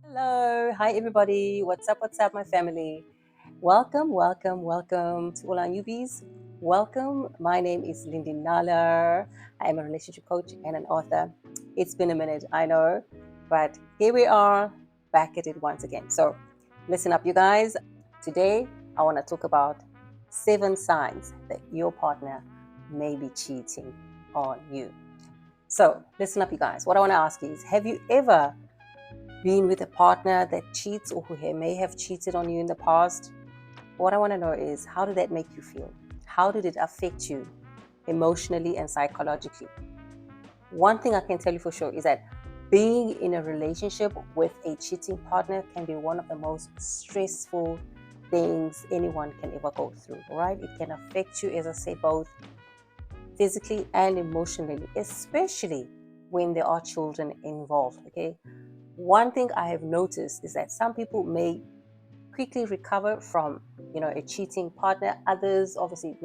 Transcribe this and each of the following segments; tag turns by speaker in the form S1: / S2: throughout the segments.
S1: Hello, hi everybody. What's up, my family? Welcome to all our newbies. Welcome. My name is Lindy Naller. I am a relationship coach and an author. It's been a minute, I know, but here we are back at it once again. So, listen up, you guys. Today, I want to talk about 7 signs that your partner may be cheating on you. So, listen up, you guys. What I want to ask you is, have you ever been with a partner that cheats or who may have cheated on you in the past? What I want to know is, how did that make you feel? How did it affect you emotionally and psychologically? One thing I can tell you for sure is that being in a relationship with a cheating partner can be one of the most stressful things anyone can ever go through, right? It can affect you, as I say, both physically and emotionally, especially when there are children involved, okay? One thing I have noticed is that some people may quickly recover from, a cheating partner. Others, obviously, it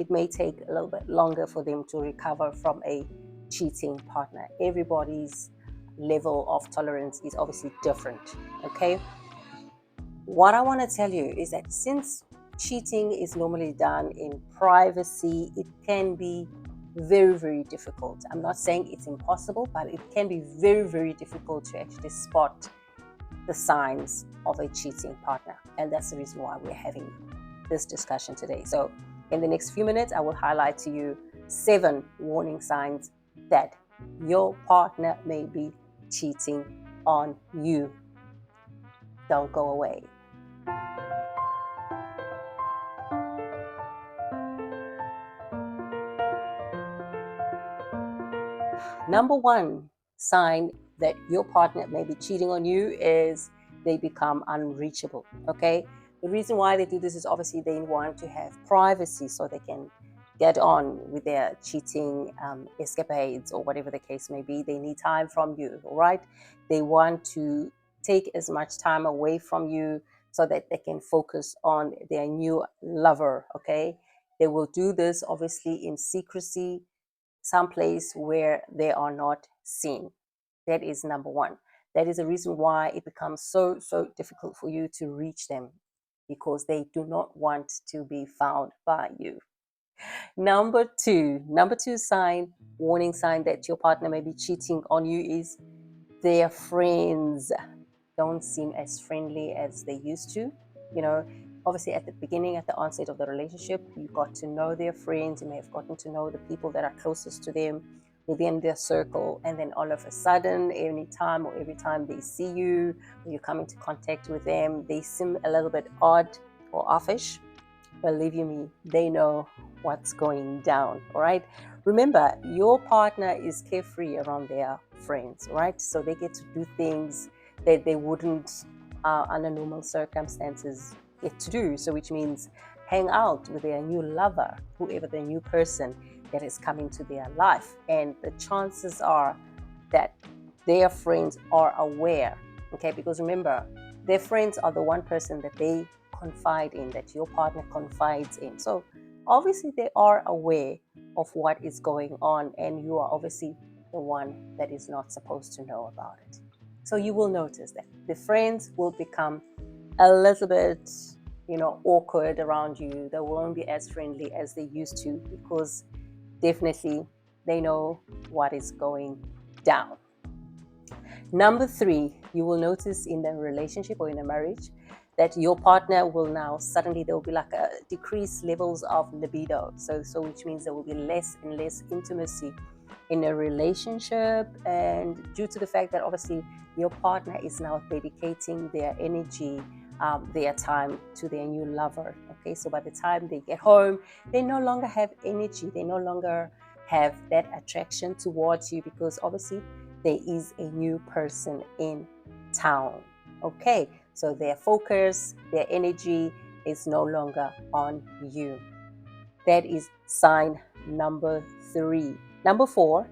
S1: may take a little bit longer for them to recover from a cheating partner. Everybody's level of tolerance is obviously different. Okay. What I want to tell you is that since cheating is normally done in privacy, it can be very, very difficult. I'm not saying it's impossible, but it can be very, very difficult to actually spot the signs of a cheating partner. And that's the reason why we're having this discussion today. So, in the next few minutes, I will highlight to you 7 warning signs that your partner may be cheating on you. Don't go away. Number one sign that your partner may be cheating on you is they become unreachable. Okay. The reason why they do this is obviously they want to have privacy so they can get on with their cheating escapades or whatever the case may be. They need time from you, all right? They want to take as much time away from you so that they can focus on their new lover, okay? They will do this obviously in secrecy, someplace where they are not seen. That is number one. That is the reason why it becomes so difficult for you to reach them, because they do not want to be found by you. Number two sign, warning sign that your partner may be cheating on you is their friends don't seem as friendly as they used to. You know, obviously at the beginning, at the onset of the relationship, you got to know their friends, you may have gotten to know the people that are closest to them within their circle, and then all of a sudden, any time or every time they see you or you come into contact with them, they seem a little bit odd or offish. Believe you me, they know what's going down. All right. Remember, your partner is carefree around their friends, right? So they get to do things that they wouldn't, under normal circumstances, get to do. So, which means hang out with their new lover, whoever the new person that is coming to their life. And the chances are that their friends are aware, okay? Because remember, their friends are the one person that they confide in, that your partner confides in. So obviously they are aware of what is going on, and you are obviously the one that is not supposed to know about it. So you will notice that the friends will become a little bit, awkward around you. They won't be as friendly as they used to, because definitely they know what is going down. Number 3, you will notice in the relationship or in a marriage that your partner will now suddenly, there will be like a decreased levels of libido. So which means there will be less and less intimacy in a relationship, and due to the fact that obviously your partner is now dedicating their energy, their time to their new lover. Okay, so by the time they get home, they no longer have energy, they no longer have that attraction towards you, because obviously there is a new person in town. Okay, so their focus, their energy is no longer on you. That is sign number 3. Number 4,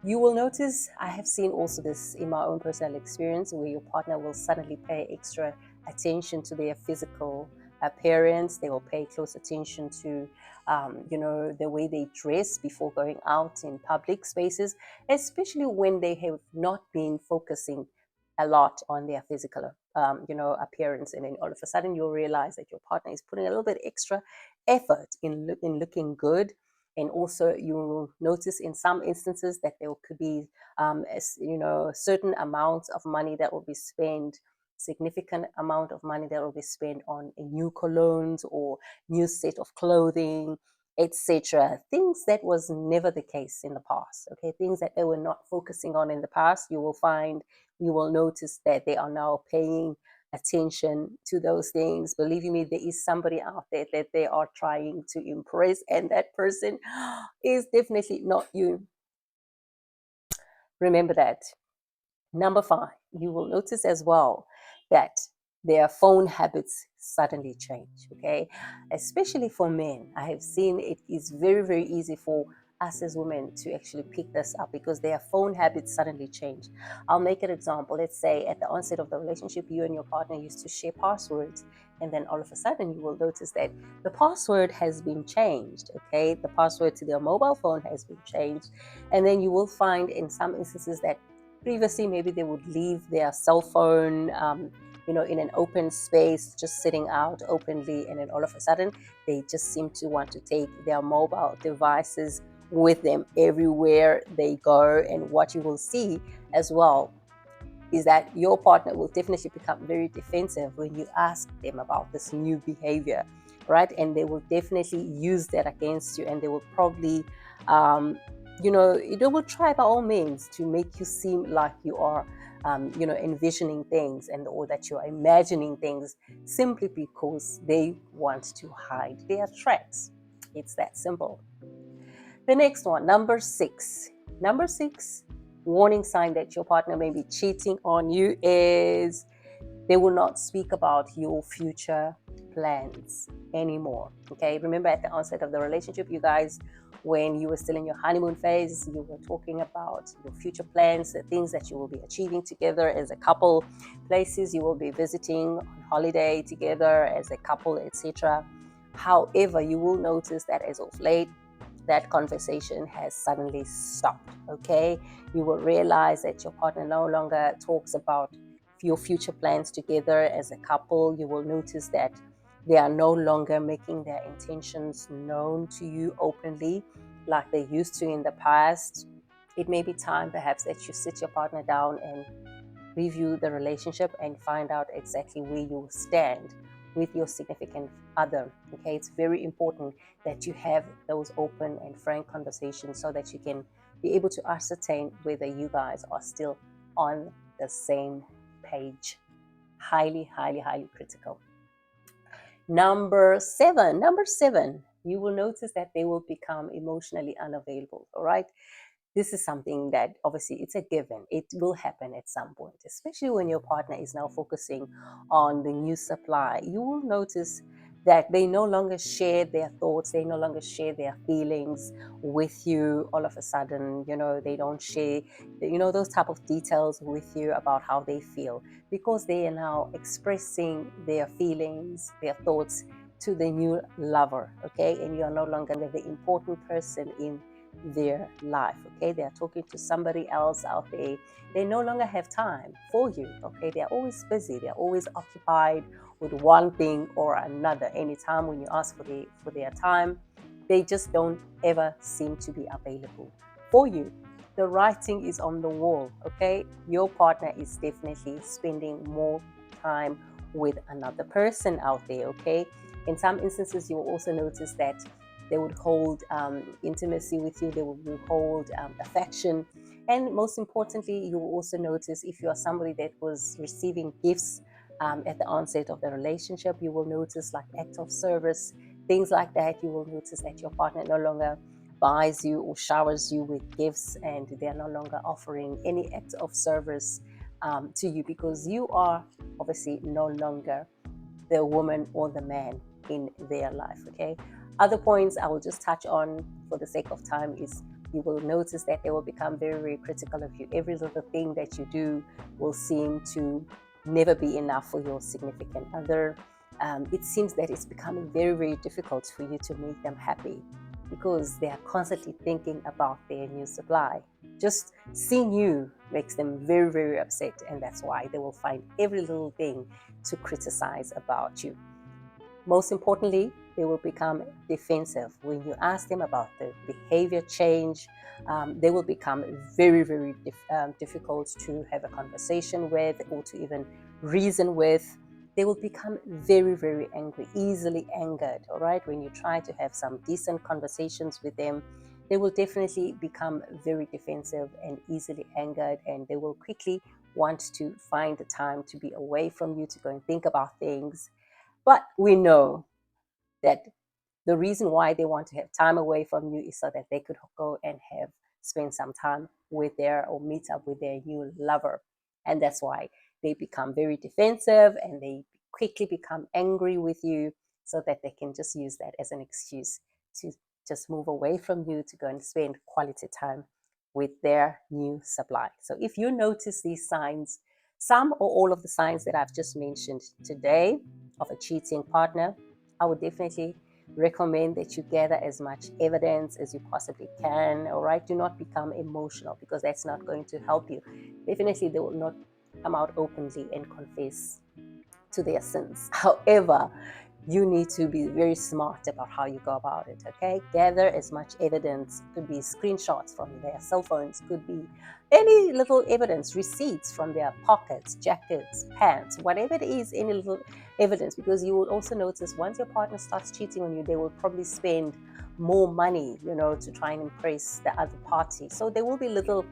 S1: you will notice, I have seen also this in my own personal experience, where your partner will suddenly pay extra attention to their physical appearance. They will pay close attention to, the way they dress before going out in public spaces, especially when they have not been focusing a lot on their physical, appearance, and then all of a sudden you'll realize that your partner is putting a little bit extra effort in looking good. And also you'll notice in some instances that there could be, certain amounts of money that will be spent, significant amount of money that will be spent on a new colognes or new set of clothing, etc. Things that was never the case in the past. Okay, things that they were not focusing on in the past, you will notice that they are now paying attention to those things. Believe me, there is somebody out there that they are trying to impress, and that person is definitely not you. Remember that. Number 5, you will notice as well that their phone habits suddenly change, okay? Especially for men. I have seen it is very, very easy for us as women to actually pick this up because their phone habits suddenly change. I'll make an example. Let's say at the onset of the relationship, you and your partner used to share passwords, and then all of a sudden you will notice that the password has been changed, okay? The password to their mobile phone has been changed, and then you will find in some instances that previously maybe they would leave their cell phone in an open space, just sitting out openly, and then all of a sudden they just seem to want to take their mobile devices with them everywhere they go. And what you will see as well is that your partner will definitely become very defensive when you ask them about this new behavior, right? And they will definitely use that against you, and they will probably they will try by all means to make you seem like you are envisioning things, and or that you're imagining things, simply because they want to hide their tracks. It's that simple. The next one, number 6. Number 6 warning sign that your partner may be cheating on you is they will not speak about your future plans anymore. Okay, remember at the onset of the relationship, you guys, when you were still in your honeymoon phase, you were talking about your future plans, the things that you will be achieving together as a couple, places you will be visiting on holiday together as a couple, etc. However, you will notice that as of late, that conversation has suddenly stopped. Okay, you will realize that your partner no longer talks about your future plans together as a couple. You will notice that they are no longer making their intentions known to you openly like they used to in the past. It may be time perhaps that you sit your partner down and review the relationship and find out exactly where you stand with your significant other. Okay, it's very important that you have those open and frank conversations so that you can be able to ascertain whether you guys are still on the same page. Highly, highly, highly critical. Number 7, you will notice that they will become emotionally unavailable. All right, this is something that obviously it's a given. It will happen at some point, especially when your partner is now focusing on the new supply. You will notice that they no longer share their thoughts, they no longer share their feelings with you. All of a sudden, they don't share, those type of details with you about how they feel, because they are now expressing their feelings, their thoughts to the new lover, okay? And you are no longer the important person in their life, okay? They are talking to somebody else out there. They no longer have time for you, okay? They're always busy, they're always occupied with one thing or another. Anytime when you ask for their time, they just don't ever seem to be available for you. The writing is on the wall, okay? Your partner is definitely spending more time with another person out there, okay? In some instances, you will also notice that they would hold intimacy with you, they would hold affection. And most importantly, you will also notice if you are somebody that was receiving gifts at the onset of the relationship, you will notice like acts of service, things like that. You will notice that your partner no longer buys you or showers you with gifts, and they're no longer offering any act of service to you, because you are obviously no longer the woman or the man in their life, okay? Other points I will just touch on for the sake of time is you will notice that they will become very, very critical of you. Every little thing that you do will seem to never be enough for your significant other. It seems that it's becoming very, very difficult for you to make them happy. because they are constantly thinking about their new supply. Just seeing you makes them very, very upset, and that's why they will find every little thing to criticize about you. Most importantly, they will become defensive. When you ask them about the behavior change, they will become very, very difficult to have a conversation with or to even reason with. They will become very, very angry, easily angered, all right? When you try to have some decent conversations with them, they will definitely become very defensive and easily angered, and they will quickly want to find the time to be away from you, to go and think about things. But we know that the reason why they want to have time away from you is so that they could go and spend some time with their or meet up with their new lover. And that's why they become very defensive and they quickly become angry with you, so that they can just use that as an excuse to just move away from you to go and spend quality time with their new supply. So if you notice these signs, some or all of the signs that I've just mentioned today of a cheating partner, I would definitely recommend that you gather as much evidence as you possibly can. All right, do not become emotional, because that's not going to help you. Definitely they will not come out openly and confess to their sins. However, you need to be very smart about how you go about it. Okay, gather as much evidence. Could be screenshots from their cell phones, could be any little evidence, receipts from their pockets, jackets, pants, whatever it is, any little evidence. Because you will also notice, once your partner starts cheating on you, they will probably spend more money, to try and impress the other party. So there will be little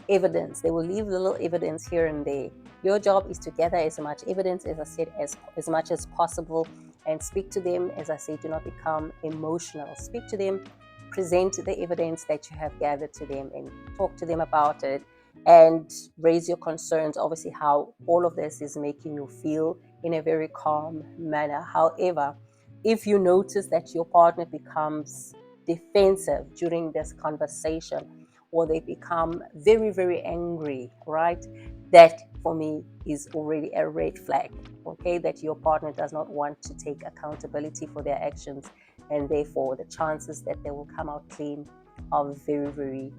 S1: evidence. They will leave little evidence here and there. Your job is to gather as much evidence, as I said, as much as possible, and speak to them. As I say, do not become emotional. Speak to them, present the evidence that you have gathered to them, and talk to them about it, and raise your concerns. Obviously, how all of this is making you feel, in a very calm manner. However, if you notice that your partner becomes defensive during this conversation, or they become very, very angry, right? That for me is already a red flag, okay? That your partner does not want to take accountability for their actions, and therefore the chances that they will come out clean are very, very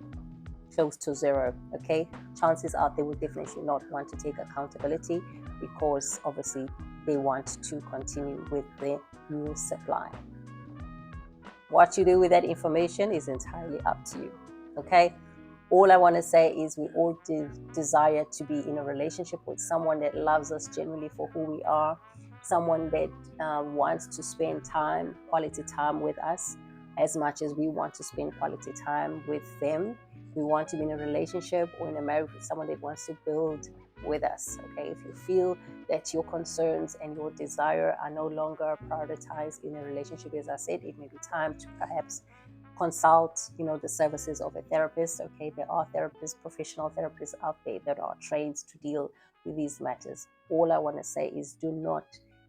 S1: close to zero, okay? Chances are they will definitely not want to take accountability, because obviously they want to continue with their new supply. What you do with that information is entirely up to you, okay? All I want to say is, we all desire to be in a relationship with someone that loves us genuinely for who we are, someone that wants to spend quality time with us, as much as we want to spend quality time with them. We want to be in a relationship or in a marriage with someone that wants to build with us, okay? If you feel that your concerns and your desire are no longer prioritized in a relationship, as I said, it may be time to perhaps consult, the services of a therapist. Okay, there are therapists, professional therapists out there that are trained to deal with these matters. All I want to say is, do not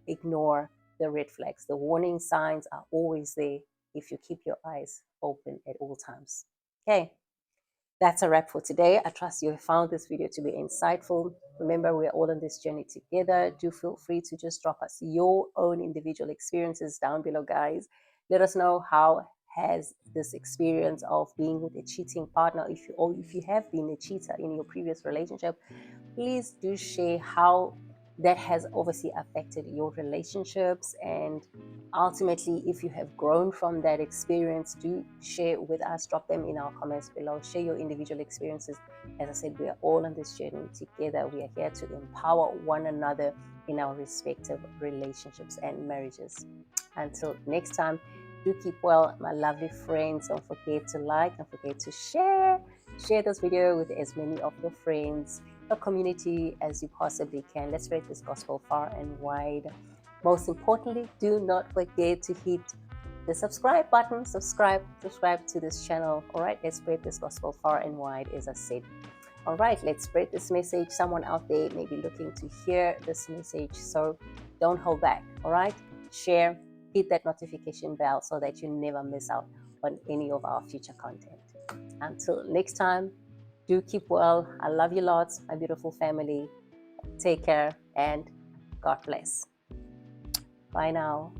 S1: ignore the red flags. The warning signs are always there if you keep your eyes open at all times. Okay, that's a wrap for today. I trust you have found this video to be insightful. Remember, we're all on this journey together. Do feel free to just drop us your own individual experiences down below, guys. Let us know, how has this experience of being with a cheating partner, if you have been a cheater in your previous relationship, please do share how that has obviously affected your relationships. And ultimately, if you have grown from that experience, do share with us. Drop them in our comments below. Share your individual experiences. As I said, we are all on this journey together. We are here to empower one another in our respective relationships and marriages. Until next time, do keep well, my lovely friends. Don't forget to like, don't forget to share this video with as many of your friends, a community, as you possibly can. Let's spread this gospel far and wide. Most importantly, do not forget to hit the subscribe button. Subscribe to this channel. All right, let's spread this gospel far and wide, as I said. All right, let's spread this message. Someone out there may be looking to hear this message, so don't hold back. All right, share, hit that notification bell so that you never miss out on any of our future content. Until next time, do keep well. I love you lots, my beautiful family. Take care and God bless. Bye now.